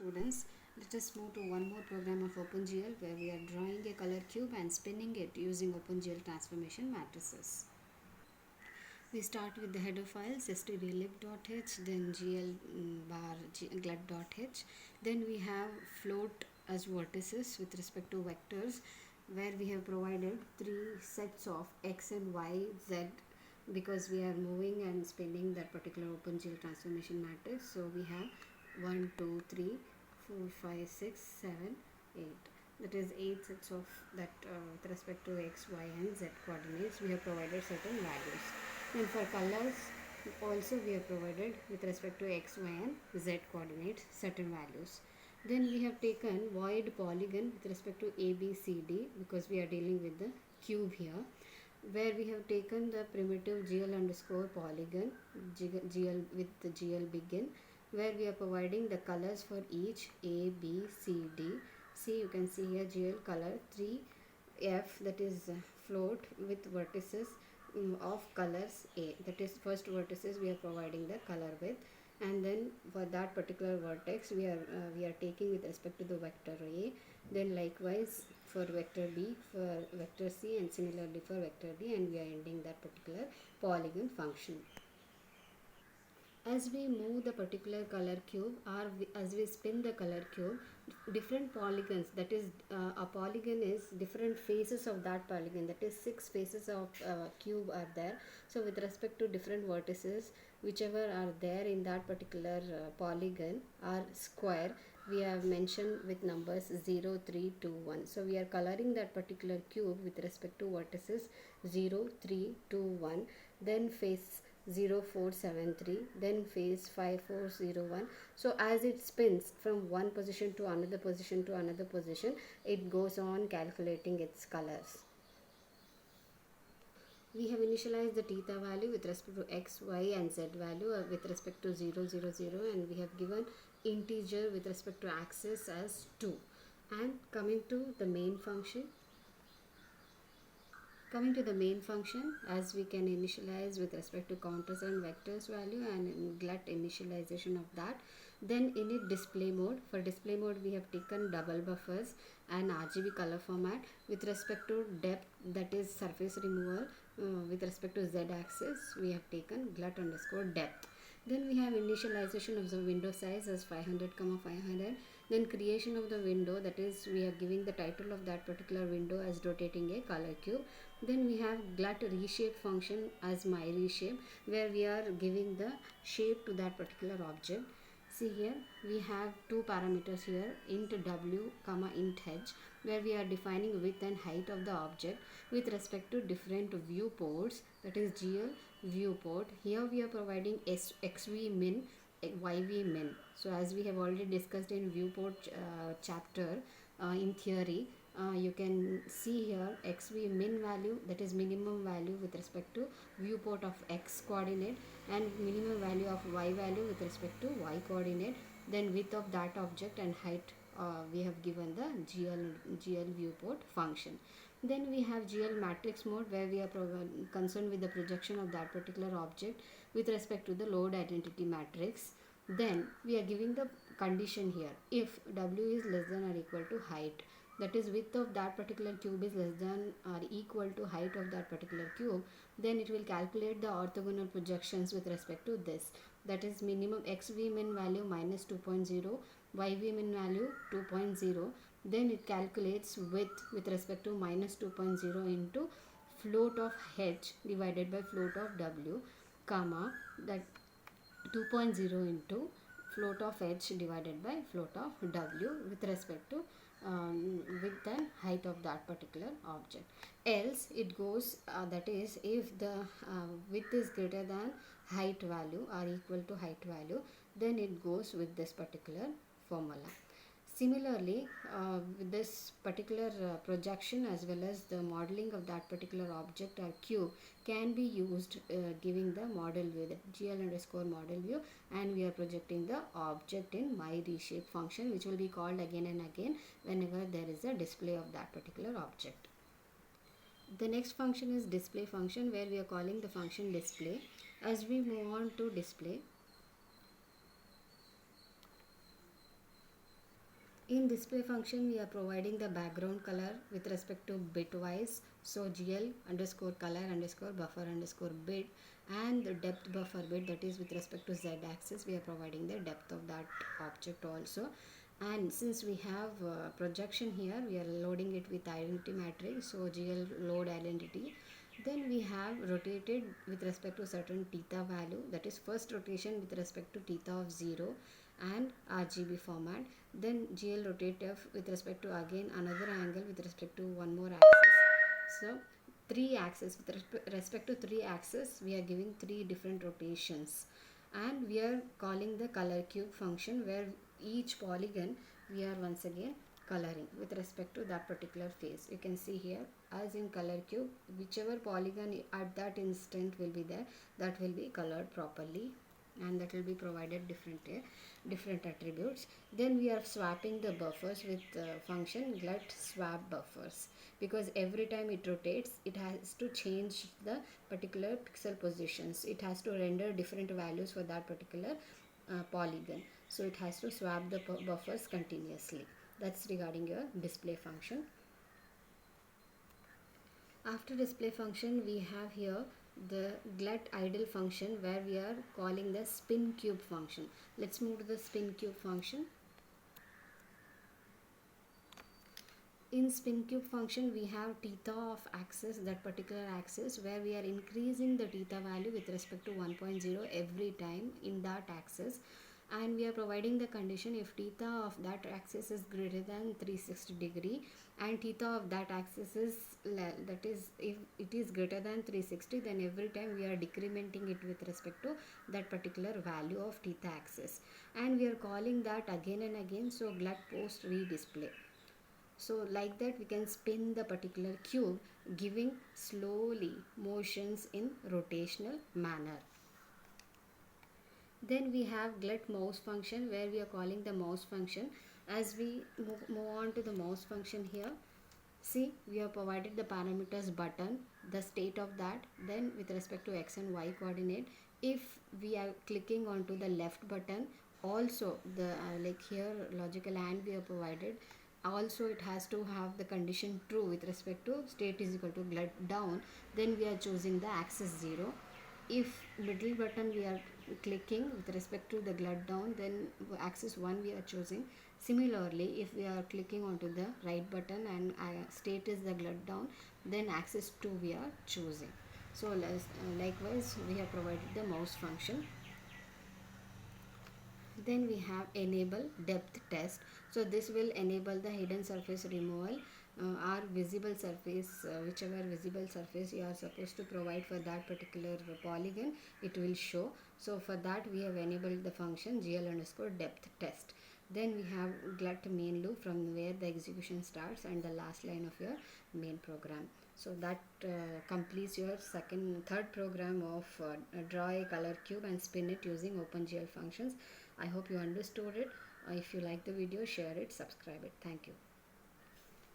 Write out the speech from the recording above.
students, let us move to one more program of OpenGL where we are drawing a color cube and spinning it using OpenGL transformation matrices. We start with the header file stdlib.h, then gl bar glut.h. Then we have float as vertices with respect to vectors, where we have provided three sets of x and y, z, because we are moving and spinning that particular OpenGL transformation matrix. So we have 1, 2, 3, 4, 5, 6, 7, 8. That is 8 sets of that with respect to x, y and z coordinates. We have provided certain values. And for colors also we have provided with respect to x, y and z coordinates certain values. Then we have taken void polygon with respect to a, b, c, d, because we are dealing with the cube here, where we have taken the primitive gl underscore polygon gl with the gl begin, where we are providing the colors for each a, b, c, d. See, you can see here gl color 3f, that is float with vertices of colors a, that is first vertices we are providing the color with, and then for that particular vertex we are taking with respect to the vector a, then likewise for vector b, for vector c, and similarly for vector d, and we are ending that particular polygon function. As we move the particular color cube, or as we spin the color cube, different polygons, that is a polygon is different faces of that polygon, that is 6 faces of cube are there. So with respect to different vertices, whichever are there in that particular polygon are square, we have mentioned with numbers 0, 3, 2, 1. So we are coloring that particular cube with respect to vertices 0, 3, 2, 1, then face 0473, then phase 5401. So as it spins from one position to another position to another position, it goes on calculating its colors. We have initialized the theta value with respect to x, y and z value with respect to 0, 0, 0, and we have given integer with respect to axis as 2. And coming to the main function, as we can initialize with respect to counters and vectors value and glut initialization of that. Then init display mode, for display mode we have taken double buffers and RGB color format. With respect to depth, that is surface removal, with respect to z axis we have taken glut underscore depth. Then we have initialization of the window size as 500, 500. Then creation of the window, that is we are giving the title of that particular window as rotating a color cube. Then we have glut reshape function as my reshape, where we are giving the shape to that particular object. See here we have two parameters here, int w comma int h, where we are defining width and height of the object with respect to different viewports, that is gl viewport. Here we are providing xv min, yv min. So as we have already discussed in viewport chapter in theory, you can see here xv min value, that is minimum value with respect to viewport of x coordinate, and minimum value of y value with respect to y coordinate. Then width of that object and height we have given the gl viewport function. Then we have gl matrix mode, where we are concerned with the projection of that particular object with respect to the load identity matrix. Then we are giving the condition here, if w is less than or equal to height, that is width of that particular cube is less than or equal to height of that particular cube, then it will calculate the orthogonal projections with respect to this, that is minimum xv min value minus 2.0, yv min value 2.0. then it calculates width with respect to minus 2.0 into float of h divided by float of w, comma that 2.0 into float of h divided by float of w with respect to width and height of that particular object. Else it goes, that is if the width is greater than height value or equal to height value, then it goes with this particular formula. Similarly, with this particular projection as well as the modeling of that particular object or cube can be used giving the model view, the gl underscore model view, and we are projecting the object in my reshape function, which will be called again and again whenever there is a display of that particular object. The next function is display function, where we are calling the function display. As we move on to display, In display function, we are providing the background color with respect to bitwise. So GL underscore color underscore buffer underscore bit, and the depth buffer bit, that is with respect to Z axis, we are providing the depth of that object also. And since we have projection here, we are loading it with identity matrix. So GL load identity. Then we have rotated with respect to certain theta value, that is first rotation with respect to theta of 0 and RGB format. Then GL rotate F with respect to again another angle with respect to one more axis. So three axes, with respect to three axes, we are giving three different rotations, and we are calling the color cube function, where each polygon we are once again coloring with respect to that particular phase. You can see here, as in color cube, whichever polygon at that instant will be there, that will be colored properly, and that will be provided different attributes. Then we are swapping the buffers with function glut swap buffers, because every time it rotates, it has to change the particular pixel positions. It has to render different values for that particular polygon, so it has to swap the buffers continuously. That's regarding your display function. After display function, we have here the glut idle function, where we are calling the spin cube function. Let's move to the spin cube function. In spin cube function, we have theta of axis, that particular axis, where we are increasing the theta value with respect to 1.0 every time in that axis, and we are providing the condition if theta of that axis is greater than 360 degree, and theta of that axis is that is, if it is greater than 360, then every time we are decrementing it with respect to that particular value of theta axis, and we are calling that again and again. So glut post redisplay. So like that we can spin the particular cube, giving slowly motions in rotational manner. Then we have glut mouse function, where we are calling the mouse function. As we move on to the mouse function here, see, we have provided the parameters button, the state of that, then with respect to x and y coordinate. If we are clicking onto the left button, also the like here logical and we have provided, also it has to have the condition true with respect to state is equal to glut down, then we are choosing the axis 0. If middle button we are clicking with respect to the glut down, then axis 1 we are choosing. Similarly, if we are clicking onto the right button and state is the glut down, then axis 2 we are choosing. So likewise we have provided the mouse function. Then we have enable depth test. So this will enable the hidden surface removal or visible surface, whichever visible surface you are supposed to provide for that particular polygon, it will show. So for that we have enabled the function gl underscore depth test. Then we have glut main loop, from where the execution starts and the last line of your main program. So that completes your third program of draw a color cube and spin it using OpenGL functions. I hope you understood it. If you like the video, share it, subscribe it. Thank you.